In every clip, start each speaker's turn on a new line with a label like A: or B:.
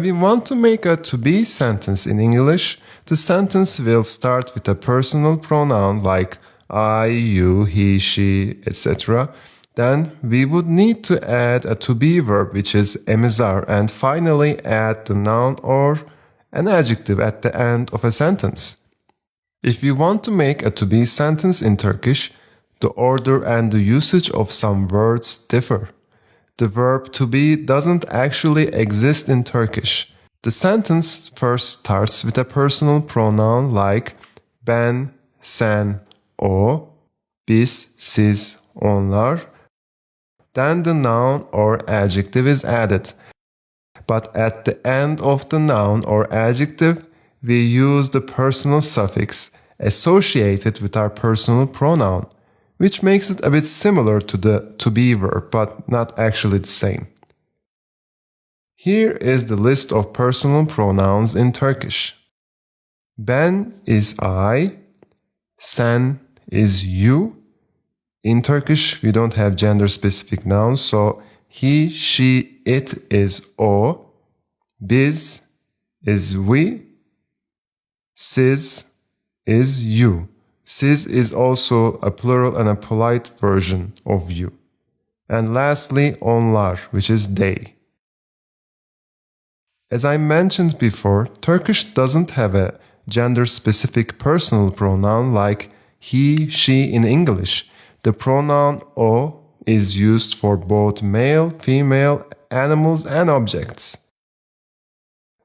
A: we want to make a to be sentence in English, the sentence will start with a personal pronoun like I, you, he, she, etc. Then we would need to add a to be verb, which is emizar, and finally add the noun or an adjective at the end of a sentence. If you want to make a to be sentence in Turkish, the order and the usage of some words differ. The verb to be doesn't actually exist in Turkish. The sentence first starts with a personal pronoun like ben, sen, o, biz, siz, onlar. Then the noun or adjective is added. But at the end of the noun or adjective, we use the personal suffix associated with our personal pronoun, which makes it a bit similar to the to be verb, but not actually the same. Here is the list of personal pronouns in Turkish. Ben is I, sen is you. In Turkish, we don't have gender-specific nouns, so he, she, it is o, biz is we, siz is you. Siz is also a plural and a polite version of you. And lastly, onlar, which is they. As I mentioned before, Turkish doesn't have a gender-specific personal pronoun like he, she in English. The pronoun o is used for both male, female, animals, and objects.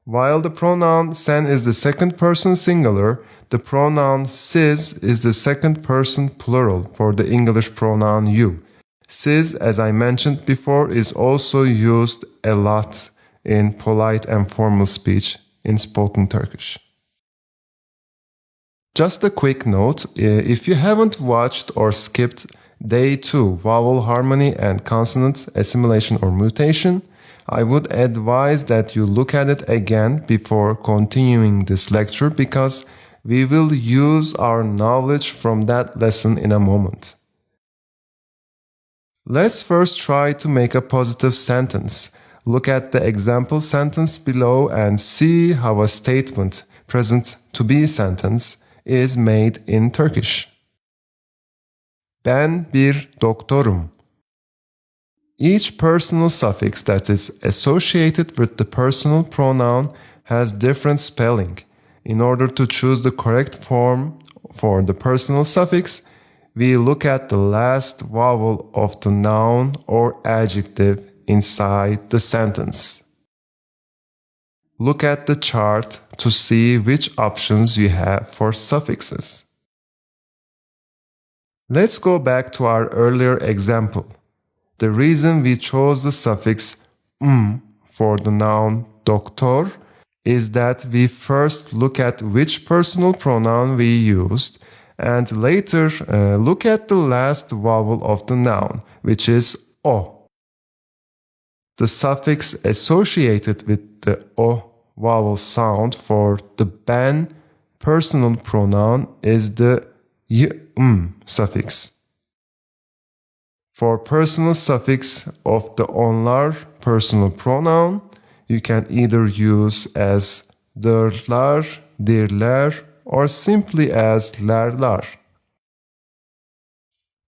A: While the pronoun sen is the second person singular, the pronoun siz is the second person plural for the English pronoun you. Siz, as I mentioned before, is also used a lot in polite and formal speech in spoken Turkish. Just a quick note, if you haven't watched or skipped Day 2, Vowel Harmony and Consonant Assimilation or Mutation, I would advise that you look at it again before continuing this lecture because we will use our knowledge from that lesson in a moment. Let's first try to make a positive sentence. Look at the example sentence below and see how a statement, present to be sentence, is made in Turkish. Ben bir doktorum. Each personal suffix that is associated with the personal pronoun has different spelling. In order to choose the correct form for the personal suffix, we look at the last vowel of the noun or adjective inside the sentence. Look at the chart to see which options you have for suffixes. Let's go back to our earlier example. The reason we chose the suffix for the noun doktor is that we first look at which personal pronoun we used and later look at the last vowel of the noun, which is o. The suffix associated with the o vowel sound for the ben personal pronoun is the suffix. For personal suffix of the onlar personal pronoun, you can either use as dırlar, dirler, or simply as lerlar.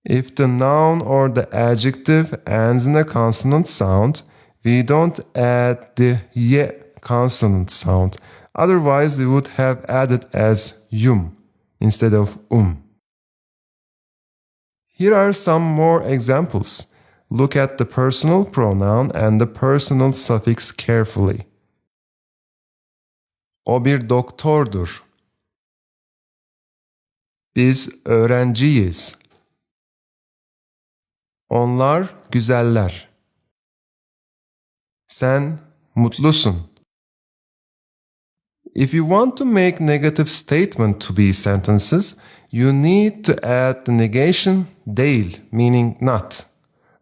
A: If the noun or the adjective ends in a consonant sound, we don't add the y consonant sound. Otherwise, we would have added as yum instead of Here are some more examples. Look at the personal pronoun and the personal suffix carefully. O bir doktordur. Biz öğrenciyiz. Onlar güzeller. Sen mutlusun. If you want to make negative statement to be sentences, you need to add the negation değil, meaning not,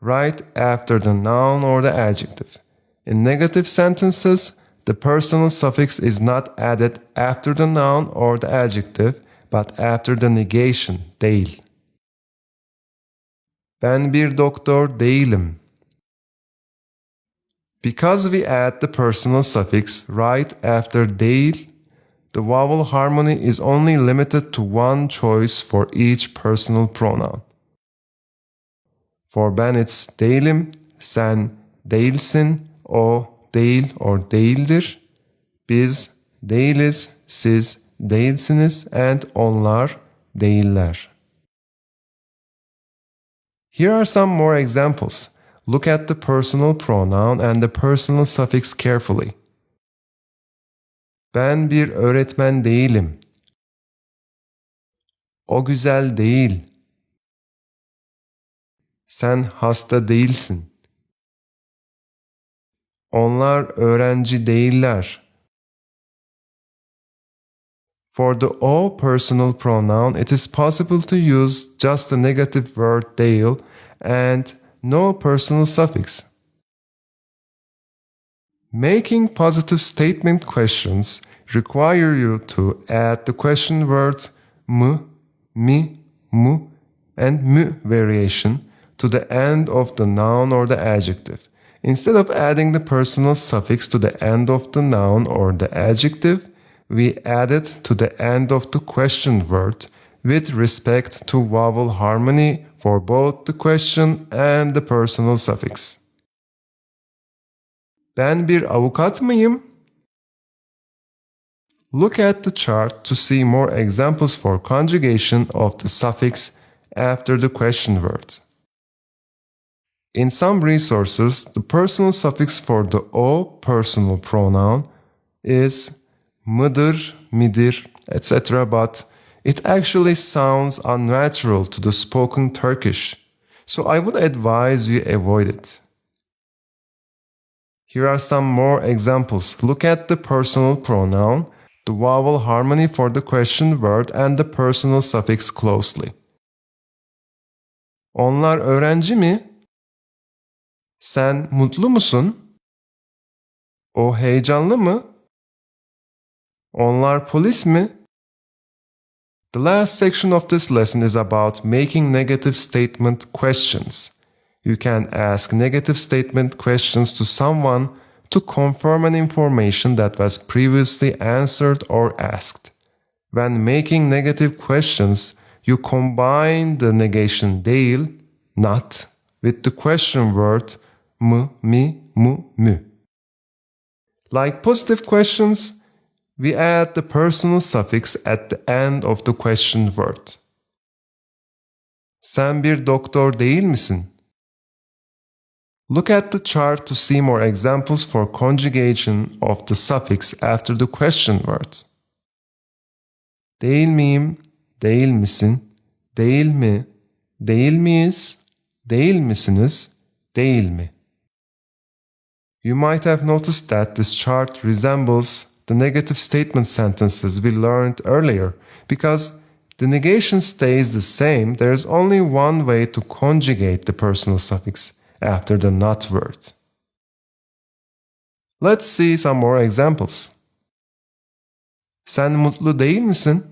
A: right after the noun or the adjective. In negative sentences, the personal suffix is not added after the noun or the adjective, but after the negation değil. Ben bir doktor değilim. Because we add the personal suffix right after değil, the vowel harmony is only limited to one choice for each personal pronoun. For ben it's değilim, sen değilsin, o değil or değildir, biz değiliz, siz değilsiniz, and onlar değiller. Here are some more examples. Look at the personal pronoun and the personal suffix carefully. Ben bir öğretmen değilim. O güzel değil. Sen hasta değilsin. Onlar öğrenci değiller. For the o personal pronoun, it is possible to use just the negative word değil and no personal suffix. Making positive statement questions require you to add the question word mı, mi, mu, and mü variation to the end of the noun or the adjective. Instead of adding the personal suffix to the end of the noun or the adjective, we add it to the end of the question word with respect to vowel harmony for both the question and the personal suffix. Ben bir avukat mıyım? Look at the chart to see more examples for conjugation of the suffix after the question word. In some resources, the personal suffix for the o personal pronoun is mıdır, midir, etc. but it actually sounds unnatural to the spoken Turkish, so I would advise you avoid it. Here are some more examples. Look at the personal pronoun, the vowel harmony for the question word, and the personal suffix closely. Onlar öğrenci mi? Sen mutlu musun? O heyecanlı mı? Onlar polis mi? The last section of this lesson is about making negative statement questions. You can ask negative statement questions to someone to confirm an information that was previously answered or asked. When making negative questions, you combine the negation değil, not, with the question word mı, mi, mu, mü. Like positive questions, we add the personal suffix at the end of the question word. Sen bir doktor değil misin? Look at the chart to see more examples for conjugation of the suffix after the question word. Değil miyim, değil misin, değil mi, değil miyiz, değil misiniz, değil mi? You might have noticed that this chart resembles the negative statement sentences we learned earlier. Because the negation stays the same, there is only one way to conjugate the personal suffix after the not word. Let's see some more examples. Sen mutlu değil misin?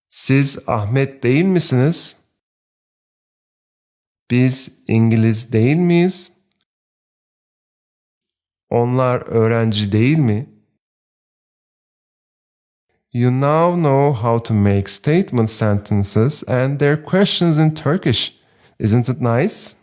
A: Siz Ahmet değil misiniz? Biz İngiliz değil miyiz? Onlar öğrenci değil mi? You now know how to make statement sentences and their questions in Turkish. Isn't it nice?